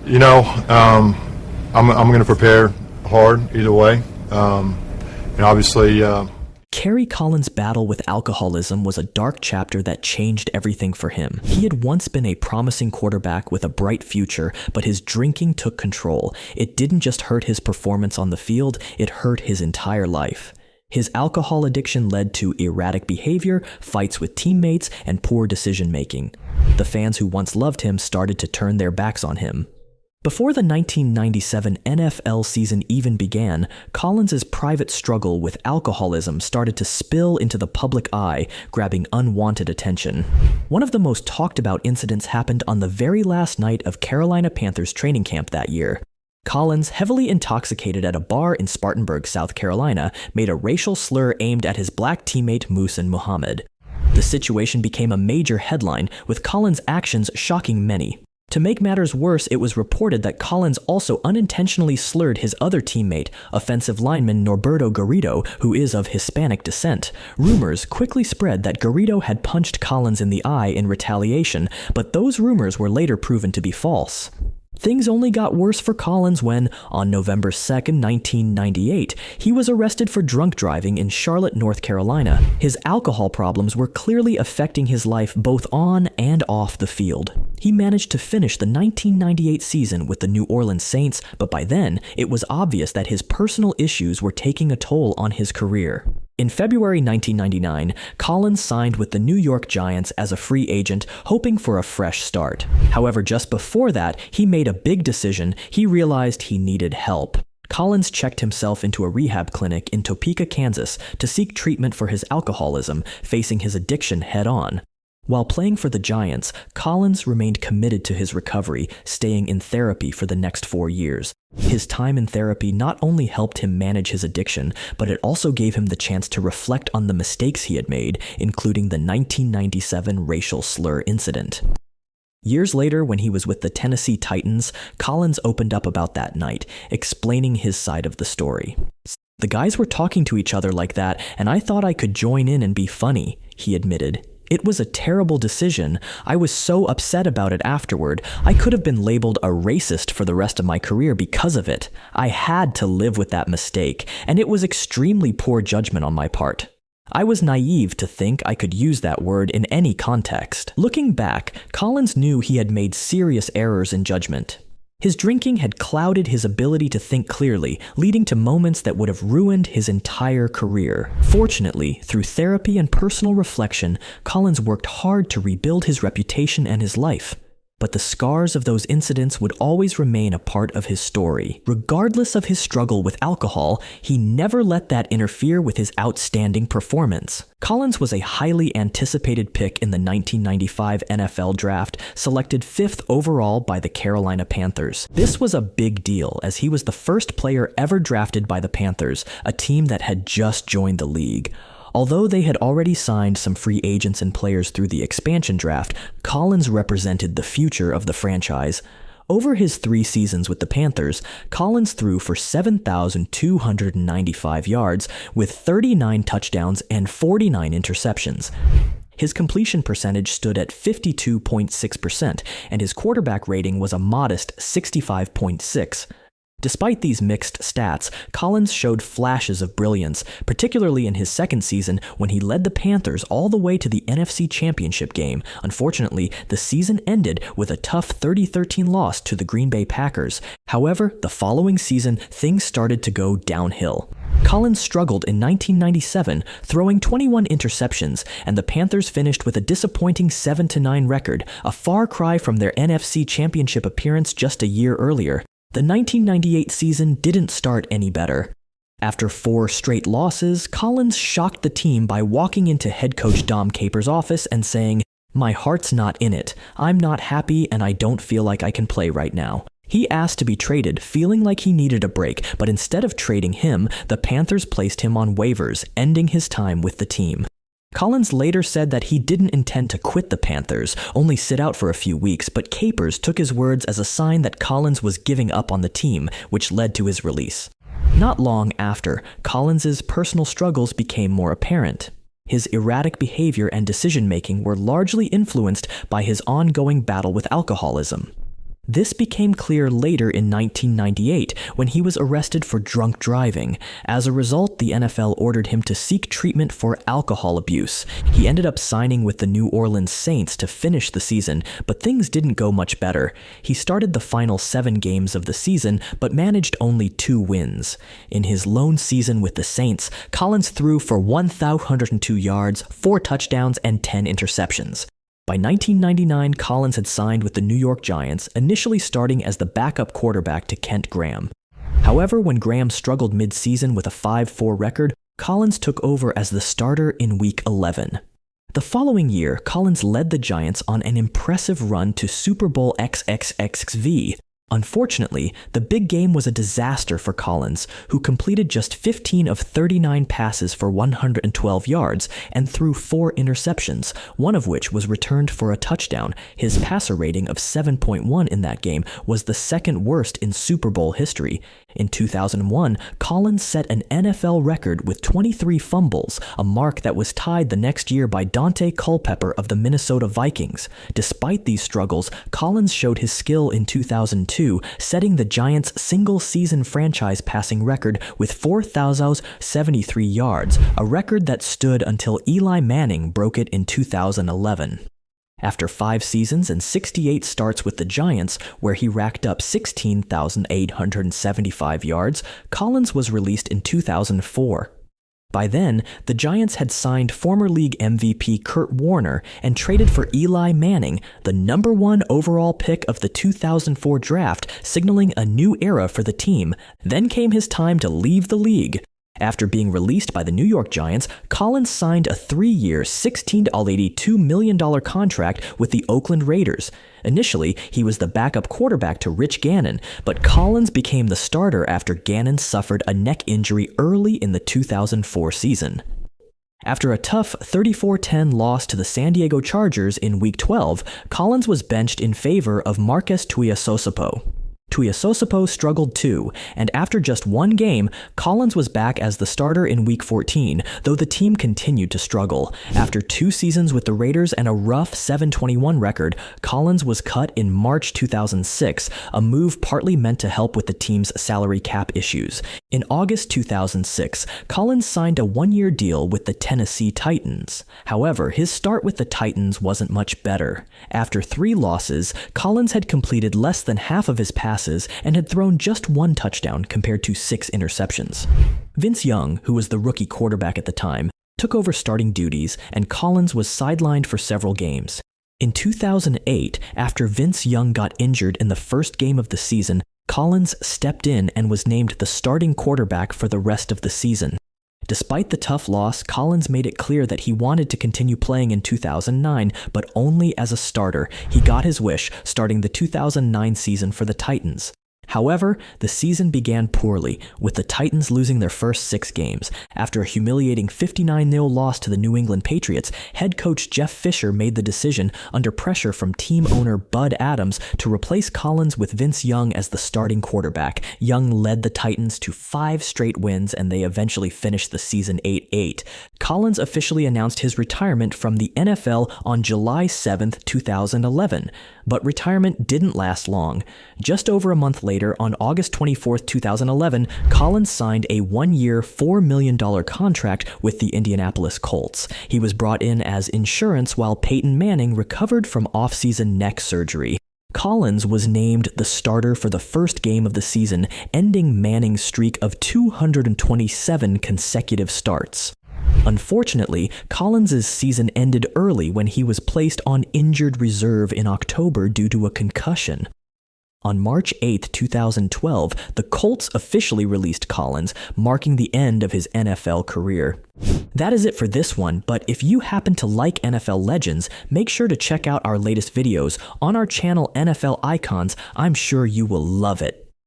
You know, I'm going to prepare hard either way. Obviously. Kerry Collins' battle with alcoholism was a dark chapter that changed everything for him. He had once been a promising quarterback with a bright future, but his drinking took control. It didn't just hurt his performance on the field, it hurt his entire life. His alcohol addiction led to erratic behavior, fights with teammates, and poor decision-making. The fans who once loved him started to turn their backs on him. Before the 1997 NFL season even began, Collins' private struggle with alcoholism started to spill into the public eye, grabbing unwanted attention. One of the most talked about incidents happened on the very last night of Carolina Panthers training camp that year. Collins, heavily intoxicated at a bar in Spartanburg, South Carolina, made a racial slur aimed at his black teammate Muhsin Muhammad. The situation became a major headline, with Collins' actions shocking many. To make matters worse, it was reported that Collins also unintentionally slurred his other teammate, offensive lineman Norberto Garrido, who is of Hispanic descent. Rumors quickly spread that Garrido had punched Collins in the eye in retaliation, but those rumors were later proven to be false. Things only got worse for Collins when, on November 2, 1998, he was arrested for drunk driving in Charlotte, North Carolina. His alcohol problems were clearly affecting his life both on and off the field. He managed to finish the 1998 season with the New Orleans Saints, but by then, it was obvious that his personal issues were taking a toll on his career. In February 1999, Collins signed with the New York Giants as a free agent, hoping for a fresh start. However, just before that, he made a big decision. He realized he needed help. Collins checked himself into a rehab clinic in Topeka, Kansas, to seek treatment for his alcoholism, facing his addiction head-on. While playing for the Giants, Collins remained committed to his recovery, staying in therapy for the next 4 years. His time in therapy not only helped him manage his addiction, but it also gave him the chance to reflect on the mistakes he had made, including the 1997 racial slur incident. Years later, when he was with the Tennessee Titans, Collins opened up about that night, explaining his side of the story. "The guys were talking to each other like that, and I thought I could join in and be funny," he admitted. "It was a terrible decision. I was so upset about it afterward. I could have been labeled a racist for the rest of my career because of it. I had to live with that mistake, and it was extremely poor judgment on my part. I was naive to think I could use that word in any context." Looking back, Collins knew he had made serious errors in judgment. His drinking had clouded his ability to think clearly, leading to moments that would have ruined his entire career. Fortunately, through therapy and personal reflection, Collins worked hard to rebuild his reputation and his life. But the scars of those incidents would always remain a part of his story. Regardless of his struggle with alcohol, he never let that interfere with his outstanding performance. Collins was a highly anticipated pick in the 1995 NFL Draft, selected 5th overall by the Carolina Panthers. This was a big deal, as he was the first player ever drafted by the Panthers, a team that had just joined the league. Although they had already signed some free agents and players through the expansion draft, Collins represented the future of the franchise. Over his 3 seasons with the Panthers, Collins threw for 7,295 yards with 39 touchdowns and 49 interceptions. His completion percentage stood at 52.6%, and his quarterback rating was a modest 65.6. Despite these mixed stats, Collins showed flashes of brilliance, particularly in his second season when he led the Panthers all the way to the NFC Championship game. Unfortunately, the season ended with a tough 30-13 loss to the Green Bay Packers. However, the following season, things started to go downhill. Collins struggled in 1997, throwing 21 interceptions, and the Panthers finished with a disappointing 7-9 record, a far cry from their NFC Championship appearance just a year earlier. The 1998 season didn't start any better. After 4 straight losses, Collins shocked the team by walking into head coach Dom Capers' office and saying, "My heart's not in it. I'm not happy and I don't feel like I can play right now." He asked to be traded, feeling like he needed a break, but instead of trading him, the Panthers placed him on waivers, ending his time with the team. Collins later said that he didn't intend to quit the Panthers, only sit out for a few weeks, but Capers took his words as a sign that Collins was giving up on the team, which led to his release. Not long after, Collins's personal struggles became more apparent. His erratic behavior and decision-making were largely influenced by his ongoing battle with alcoholism. This became clear later in 1998 when he was arrested for drunk driving. As a result, the NFL ordered him to seek treatment for alcohol abuse. He ended up signing with the New Orleans Saints to finish the season, but things didn't go much better. He started the final 7 games of the season, but managed only 2 wins. In his lone season with the Saints, Collins threw for 1,102 yards, 4 touchdowns, and 10 interceptions. By 1999, Collins had signed with the New York Giants, initially starting as the backup quarterback to Kent Graham. However, when Graham struggled mid-season with a 5-4 record, Collins took over as the starter in Week 11. The following year, Collins led the Giants on an impressive run to Super Bowl XXXV. Unfortunately, the big game was a disaster for Collins, who completed just 15 of 39 passes for 112 yards and threw 4 interceptions, one of which was returned for a touchdown. His passer rating of 7.1 in that game was the second worst in Super Bowl history. In 2001, Collins set an NFL record with 23 fumbles, a mark that was tied the next year by Dante Culpepper of the Minnesota Vikings. Despite these struggles, Collins showed his skill in 2002, setting the Giants' single-season franchise passing record with 4,073 yards, a record that stood until Eli Manning broke it in 2011. After 5 seasons and 68 starts with the Giants, where he racked up 16,875 yards, Collins was released in 2004. By then, the Giants had signed former league MVP Kurt Warner and traded for Eli Manning, the number 1 overall pick of the 2004 draft, signaling a new era for the team. Then came his time to leave the league. After being released by the New York Giants, Collins signed a 3-year, $16.82 million contract with the Oakland Raiders. Initially, he was the backup quarterback to Rich Gannon, but Collins became the starter after Gannon suffered a neck injury early in the 2004 season. After a tough 34-10 loss to the San Diego Chargers in Week 12, Collins was benched in favor of Marques Tuiasosopo. Tuiasosopo struggled too, and after just 1 game, Collins was back as the starter in Week 14, though the team continued to struggle. After 2 seasons with the Raiders and a rough 7-21 record, Collins was cut in March 2006, a move partly meant to help with the team's salary cap issues. In August 2006, Collins signed a 1-year deal with the Tennessee Titans. However, his start with the Titans wasn't much better. After 3 losses, Collins had completed less than half of his passes and had thrown just 1 touchdown compared to 6 interceptions. Vince Young, who was the rookie quarterback at the time, took over starting duties, and Collins was sidelined for several games. In 2008, after Vince Young got injured in the first game of the season, Collins stepped in and was named the starting quarterback for the rest of the season. Despite the tough loss, Collins made it clear that he wanted to continue playing in 2009, but only as a starter. He got his wish, starting the 2009 season for the Titans. However, the season began poorly, with the Titans losing their first 6 games. After a humiliating 59-0 loss to the New England Patriots, head coach Jeff Fisher made the decision, under pressure from team owner Bud Adams, to replace Collins with Vince Young as the starting quarterback. Young led the Titans to 5 straight wins, and they eventually finished the season 8-8. Collins officially announced his retirement from the NFL on July 7, 2011. But retirement didn't last long. Just over a month later, on August 24, 2011, Collins signed a 1-year, $4 million contract with the Indianapolis Colts. He was brought in as insurance while Peyton Manning recovered from off-season neck surgery. Collins was named the starter for the first game of the season, ending Manning's streak of 227 consecutive starts. Unfortunately, Collins' season ended early when he was placed on injured reserve in October due to a concussion. On March 8, 2012, the Colts officially released Collins, marking the end of his NFL career. That is it for this one, but if you happen to like NFL legends, make sure to check out our latest videos on our channel NFL Icons. I'm sure you will love it.